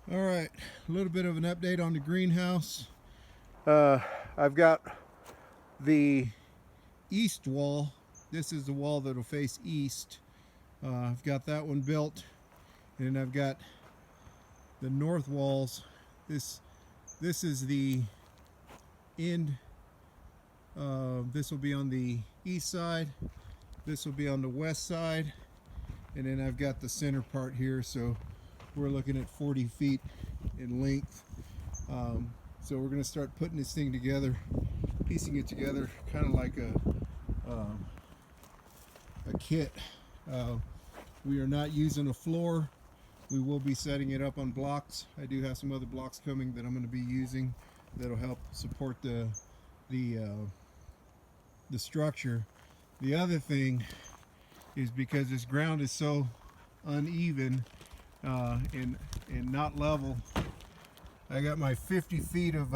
All right, a little bit of an update on the greenhouse. I've got the east wall. This is the wall that'll face east. I've got that one built, and I've got the north walls. This is the end. This will be on the east side. This will be on the west side, and then I've got the center part here. So we're looking at 40 feet in length. So we're going to start putting this thing together, piecing it together, kind of like a kit. We are not using a floor. We will be setting it up on blocks. I do have some other blocks coming that I'm going to be using that'll help support the structure. The other thing is, because this ground is so uneven and not level, I got my 50 feet of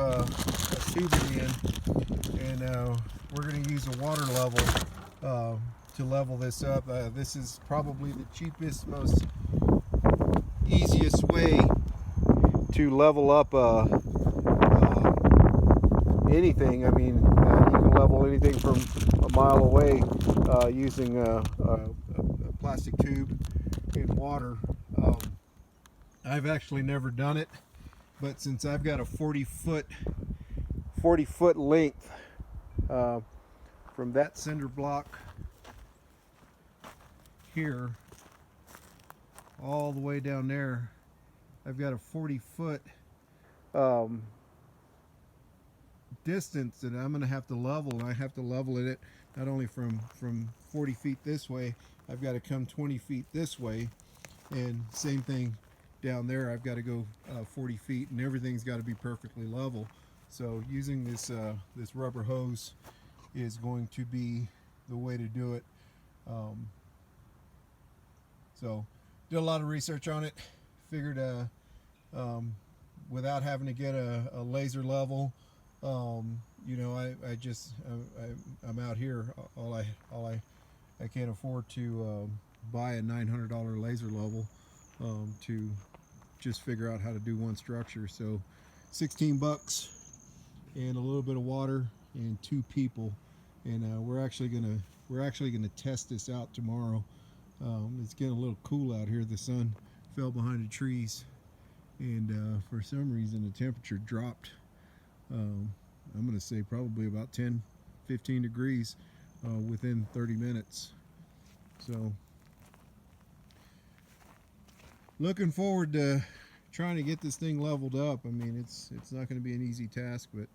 tubing in, and we're going to use a water level to level this up. This is probably the cheapest, most easiest way to level up anything. I mean, you can level anything from a mile away using a plastic tube in water. I've actually never done it, but since I've got a 40 foot length from that cinder block here all the way down there, I've got a 40 foot distance that I'm going to have to level, and I have to level it not only from 40 feet this way, I've got to come 20 feet this way, and same thing down there. I've got to go 40 feet, and everything's got to be perfectly level. So using this rubber hose is going to be the way to do it. So did a lot of research on it. Figured without having to get a laser level, you know, I'm out here. All I can't afford to buy a $900 laser level to just figure out how to do one structure. So 16 bucks and a little bit of water and 2 people, and we're actually gonna test this out tomorrow. It's getting a little cool out here. The sun fell behind the trees, and for some reason the temperature dropped. I'm going to say probably about 10-15 degrees within 30 minutes. So looking forward to trying to get this thing leveled up. I mean, it's not going to be an easy task, but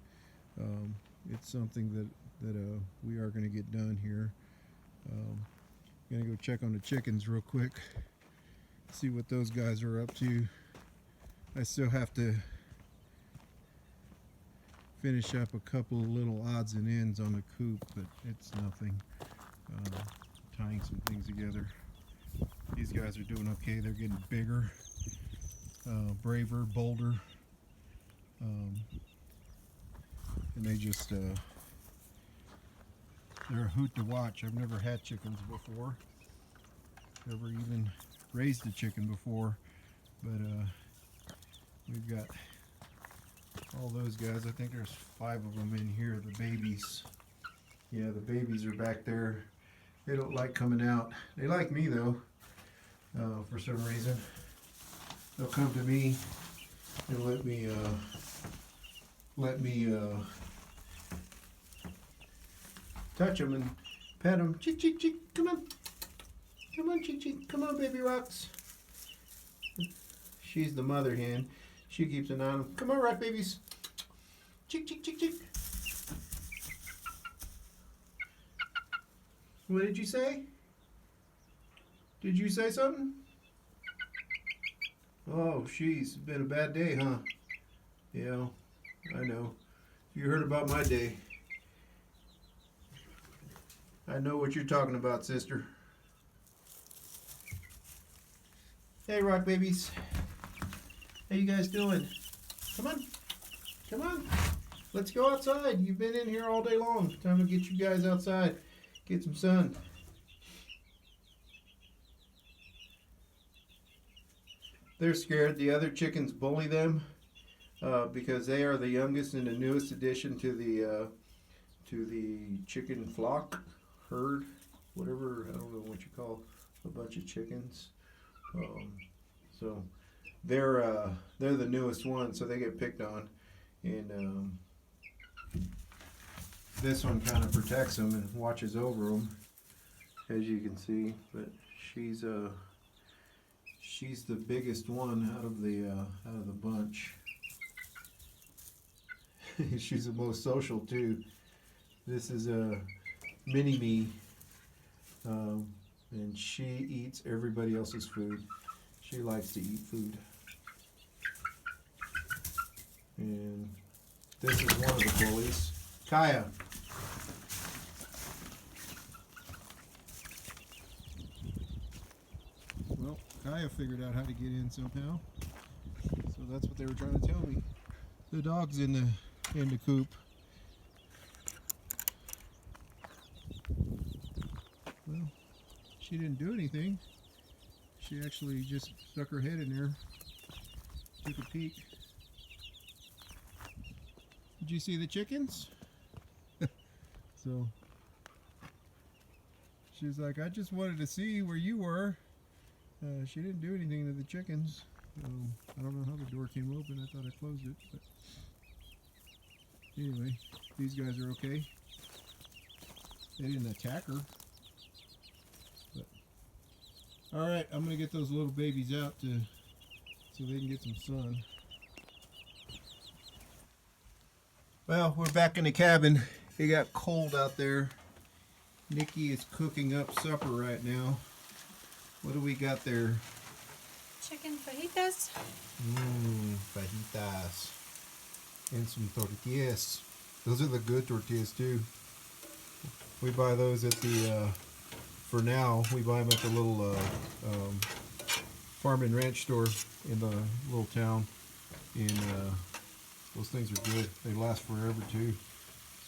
it's something that we are going to get done here. Gonna go check on the chickens real quick, see what those guys are up to. I still have to finish up a couple of little odds and ends on the coop, but it's nothing. Tying some things together. These guys are doing okay. They're getting bigger, braver, bolder, and they just they're a hoot to watch. I've never had chickens before, never even raised a chicken before, but we've got all those guys. I think there's 5 of them in here, the babies. Yeah, the babies are back there. They don't like coming out. They like me though, for some reason. They'll come to me and let me touch them and pet them. Chick, chick, chick, come on. Come on, chick, chick. Come on, baby rocks. She's the mother hen. She keeps an eye on them. Come on, rock babies. Chick, chick, chick, chick. What did you say? Did you say something? Oh, she's been a bad day, huh? Yeah, I know. You heard about my day. I know what you're talking about, sister. Hey, rock babies. How you guys doing? Come on. Come on. Let's go outside. You've been in here all day long. Time to get you guys outside. Get some sun. they're scared. The other chickens bully them because they are the youngest and the newest addition to the chicken flock, herd, whatever. I don't know what you call a bunch of chickens. So they're the newest ones, so they get picked on, and this one kind of protects them and watches over them, as you can see. But she's the biggest one out of the bunch. She's the most social too. This is a mini me, and she eats everybody else's food. She likes to eat food. And this is one of the bullies, Kaya. Well, Kaya figured out how to get in somehow, so that's what they were trying to tell me. The dog's in the coop. Well, she didn't do anything. She actually just stuck her head in there, took a peek. Did you see the chickens? So she's like, I just wanted to see where you were. She didn't do anything to the chickens. I don't know how the door came open. I thought I closed it. But anyway, these guys are okay. They didn't attack her. But all right, I'm gonna get those little babies out so they can get some sun. Well, we're back in the cabin. It got cold out there. Nikki is cooking up supper right now. What do we got there? Chicken fajitas. Fajitas. And some tortillas. Those are the good tortillas too. We buy those at the, for now, we buy them at the little farm and ranch store in the little town. And those things are good. They last forever too.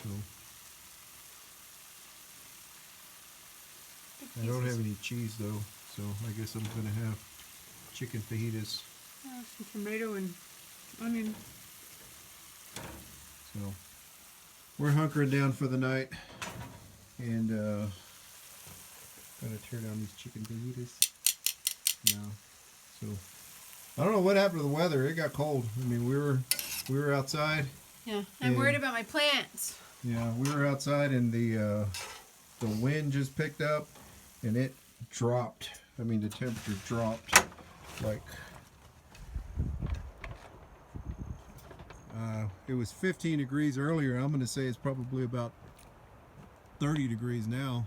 So I don't have any cheese though, so I guess I'm gonna have chicken fajitas. Some tomato and onion. So we're hunkering down for the night, and gonna tear down these chicken fajitas now. So I don't know what happened to the weather. It got cold. I mean, we were outside. Yeah, I'm worried about my plants. Yeah, we were outside, and the wind just picked up, and it dropped. I mean, the temperature dropped like it was 15 degrees earlier. I'm going to say it's probably about 30 degrees now,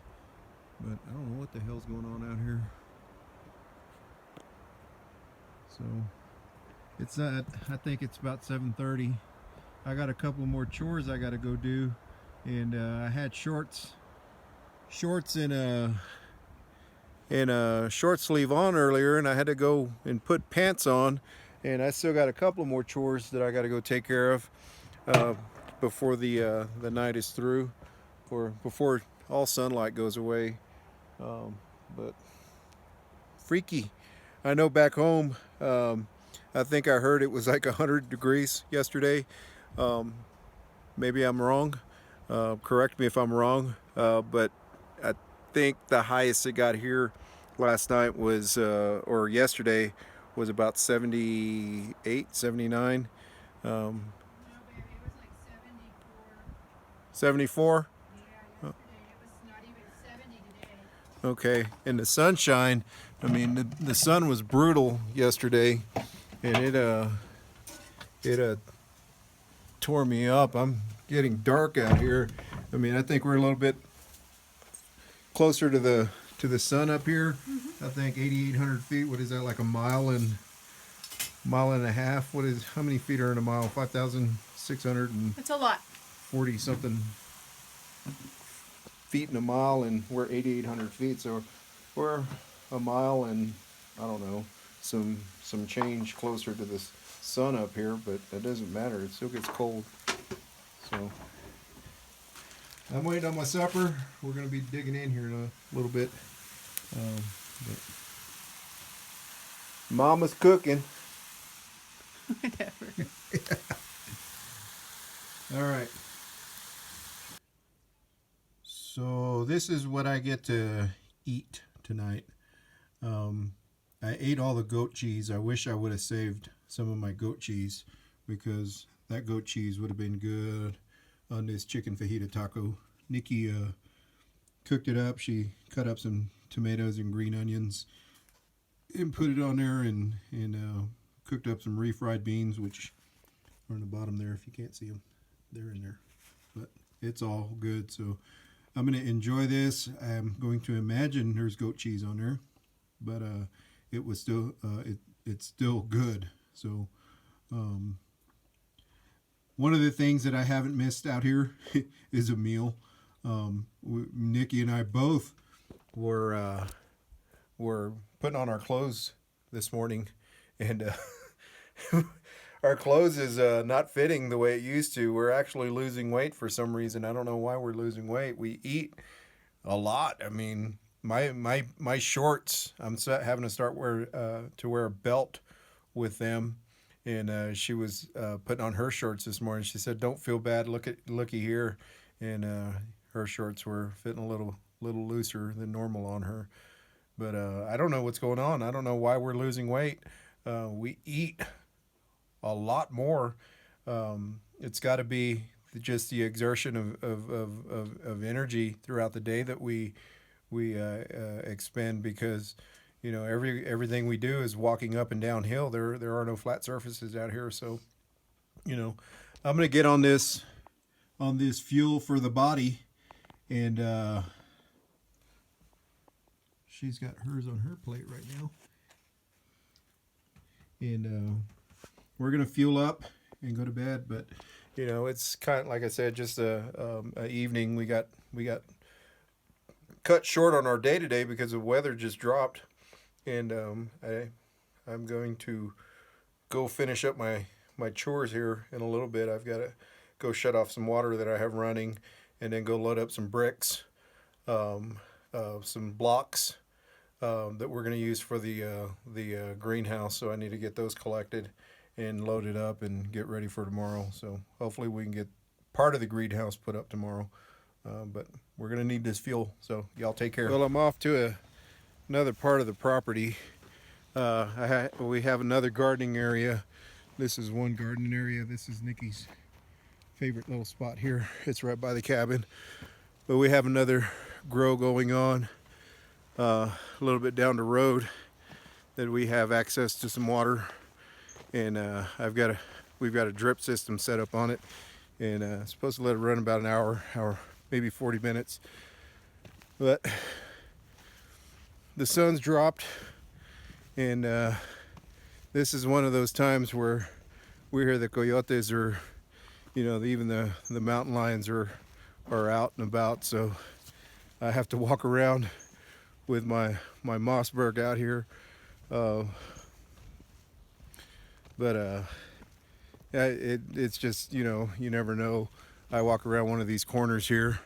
but I don't know what the hell's going on out here. So it's I think it's about 7:30. I got a couple more chores I got to go do, and I had shorts and a short sleeve on earlier, and I had to go and put pants on, and I still got a couple more chores that I got to go take care of before the night is through, or before all sunlight goes away. But freaky. I know back home, I think I heard it was like 100 degrees yesterday. Maybe I'm wrong. Correct me if I'm wrong. But I think the highest it got here last night was, or yesterday, was about 78, 79. No, baby, it was like 74. 74? Yeah, yesterday it was not even 70 today. Okay. And the sunshine, I mean, the sun was brutal yesterday, and it tore me up. I'm getting dark out here. I mean, I think we're a little bit closer to the sun up here. I think 8,800 feet. What is that, like a mile and a half? How many feet are in a mile? 5,640 It's a lot. something feet in a mile, and we're 8,800 feet. So we're a mile and, I don't know, some change closer to the sun up here, but that doesn't matter. It still gets cold. So I'm waiting on my supper. We're going to be digging in here in a little bit. But Mama's cooking. Whatever. All right. So this is what I get to eat tonight. I ate all the goat cheese. I wish I would have saved some of my goat cheese because that goat cheese would have been good on this chicken fajita taco. Nikki cooked it up. She cut up some tomatoes and green onions and put it on there and cooked up some refried beans, which are on the bottom there if you can't see them. They're in there. But it's all good. So I'm going to enjoy this. I'm going to imagine there's goat cheese on there, but it was still it's still good. So one of the things that I haven't missed out here is a meal. Nikki and I both were putting on our clothes this morning, and our clothes is not fitting the way it used to. We're actually losing weight for some reason. I don't know why we're losing weight. We eat a lot. I mean, my shorts, I'm having to start to wear a belt with them. And she was putting on her shorts this morning. She said, "Don't feel bad. Looky here." And her shorts were fitting a little looser than normal on her. But I don't know what's going on. I don't know why we're losing weight. We eat a lot more. It's got to be just the exertion of energy throughout the day that we expend, because everything we do is walking up and down hill. There are no flat surfaces out here. So I'm gonna get on this fuel for the body, and she's got hers on her plate right now, and we're gonna fuel up and go to bed. But it's kind of like I said, just a evening. We got cut short on our day today because the weather just dropped, and I'm going to go finish up my chores here in a little bit. I've got to go shut off some water that I have running, and then go load up some bricks, some blocks that we're going to use for the greenhouse. So I need to get those collected and loaded up and get ready for tomorrow. So hopefully we can get part of the greenhouse put up tomorrow. But we're going to need this fuel. So y'all take care. Well, I'm off to another part of the property. We have another gardening area. This is one gardening area. This is Nikki's favorite little spot here. It's right by the cabin. But we have another grow going on a little bit down the road that we have access to some water. And we've got a drip system set up on it. And supposed to let it run about an hour, maybe 40 minutes. But the sun's dropped, and this is one of those times where we hear the coyotes are, even the mountain lions are out and about. So I have to walk around with my Mossberg out here. It's just, you never know. I walk around one of these corners here,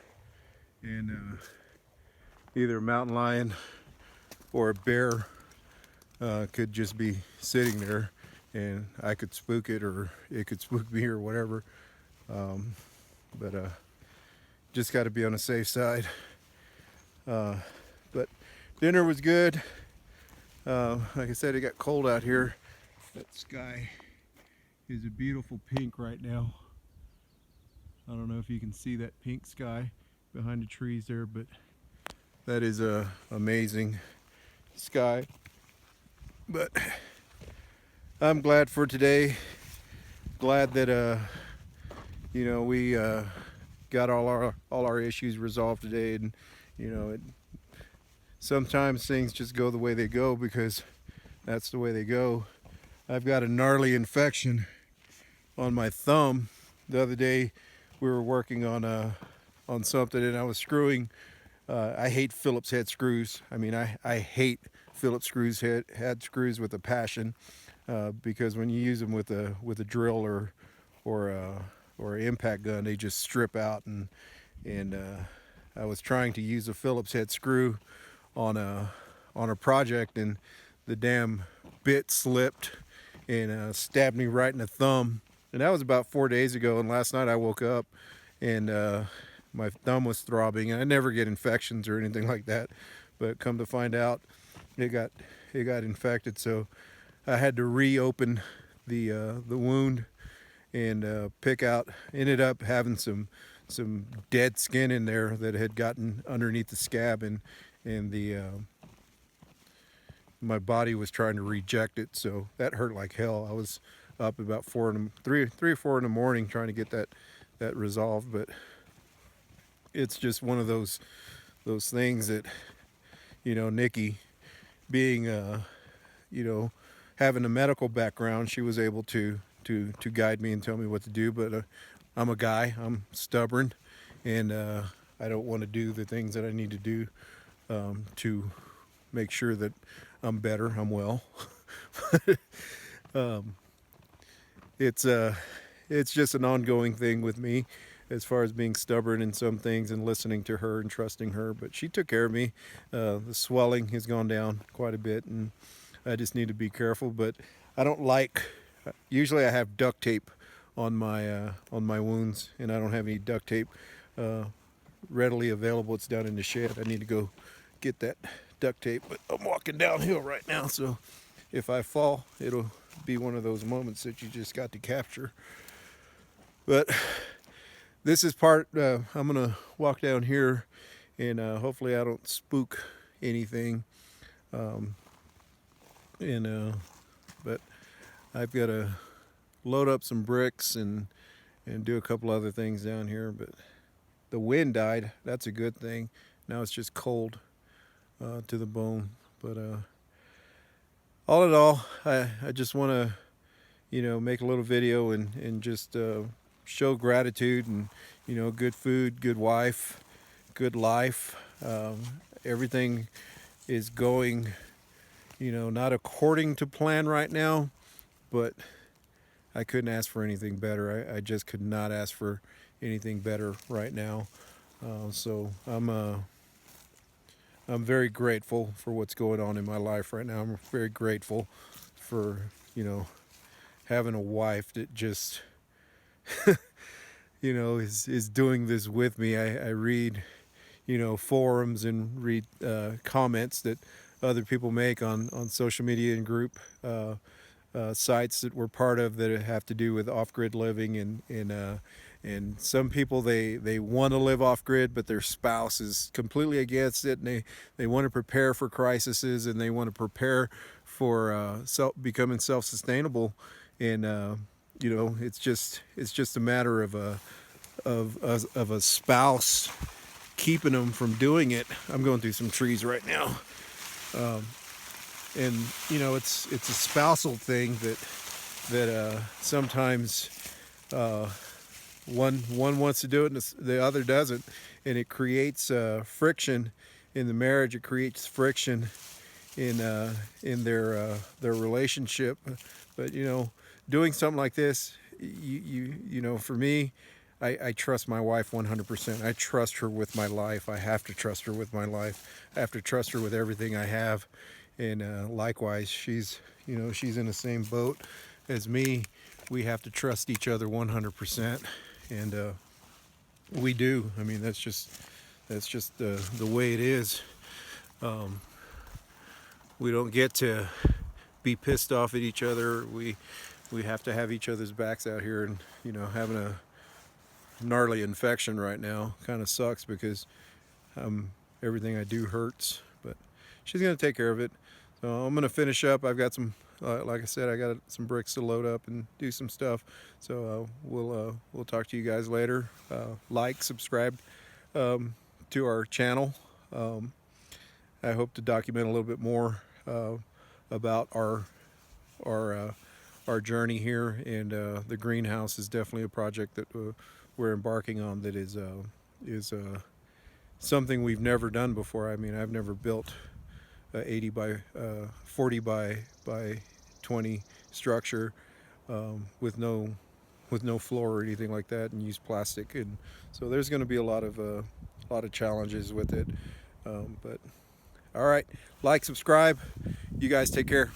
and either a mountain lion or a bear could just be sitting there, and I could spook it, or it could spook me, or whatever. Just got to be on the safe side. But dinner was good. Like I said, it got cold out here. That sky is a beautiful pink right now. I don't know if you can see that pink sky behind the trees there, but that is a amazing sky. But I'm glad for today. Glad that we got all our issues resolved today, and sometimes things just go the way they go because that's the way they go. I've got a gnarly infection on my thumb. The other day we were working on something, and I was screwing. I hate Phillips head screws. I mean, I hate Phillips head screws with a passion, because when you use them with a drill or an impact gun, they just strip out. And I was trying to use a Phillips head screw on a project, and the damn bit slipped and stabbed me right in the thumb. And that was about 4 days ago. And last night I woke up and my thumb was throbbing. And I never get infections or anything like that, but come to find out, it got infected. So I had to reopen the wound and pick out. Ended up having some dead skin in there that had gotten underneath the scab, and the my body was trying to reject it, so that hurt like hell. I was up about 3 or 4 in the morning trying to get that resolved. But it's just one of those things that, you know, Nikki being you know, having a medical background, she was able to guide me and tell me what to do. But I'm a guy, I'm stubborn, and I don't want to do the things that I need to do to make sure that I'm better, I'm well. It's just an ongoing thing with me as far as being stubborn in some things and listening to her and trusting her. But she took care of me. The swelling has gone down quite a bit, and I just need to be careful. But I don't like, usually I have duct tape on my wounds, and I don't have any duct tape readily available. It's down in the shed. I need to go get that duct tape, but I'm walking downhill right now, so if I fall, it'll be one of those moments that you just got to capture. But this is part, I'm gonna walk down here, and hopefully I don't spook anything. But I've got to load up some bricks and do a couple other things down here. But the wind died. That's a good thing. Now it's just cold to the bone. But all in all, I just want to, you know, make a little video and just show gratitude, and, you know, good food, good wife, good life. Everything is going, you know, not according to plan right now, but I couldn't ask for anything better. I just could not ask for anything better right now. So I'm very grateful for what's going on in my life right now. I'm very grateful for, you know, having a wife that just, you know, is doing this with me. I read, you know, forums and read comments that other people make on social media and group sites that we're part of that have to do with off-grid living, and some people, they want to live off-grid, but their spouse is completely against it, and they want to prepare for crises, and they want to prepare for becoming self-sustainable, and you know, it's just a matter of a spouse keeping them from doing it. I'm going through some trees right now, and you know, it's a spousal thing that sometimes one wants to do it and the other doesn't, and it creates friction in the marriage. It creates friction in their relationship. But you know, doing something like this, you know, for me, I trust my wife 100%. I trust her with my life. I have to trust her with my life. I have to trust her with everything I have. And likewise, she's, you know, she's in the same boat as me. We have to trust each other 100%. And we do. I mean, that's just the way it is. We don't get to be pissed off at each other. We have to have each other's backs out here. And, you know, having a gnarly infection right now kind of sucks because everything I do hurts. But she's gonna take care of it. So I'm gonna finish up. I've got some, like I said, I got some bricks to load up and do some stuff. So we'll talk to you guys later. Like, subscribe to our channel. I hope to document a little bit more about our journey here, and the greenhouse is definitely a project that we're embarking on that is something we've never done before. I mean, I've never built a 80 by 40 by 20 structure with no floor or anything like that, and use plastic. And so there's going to be a lot of challenges with it. But all right, like, subscribe, You guys take care.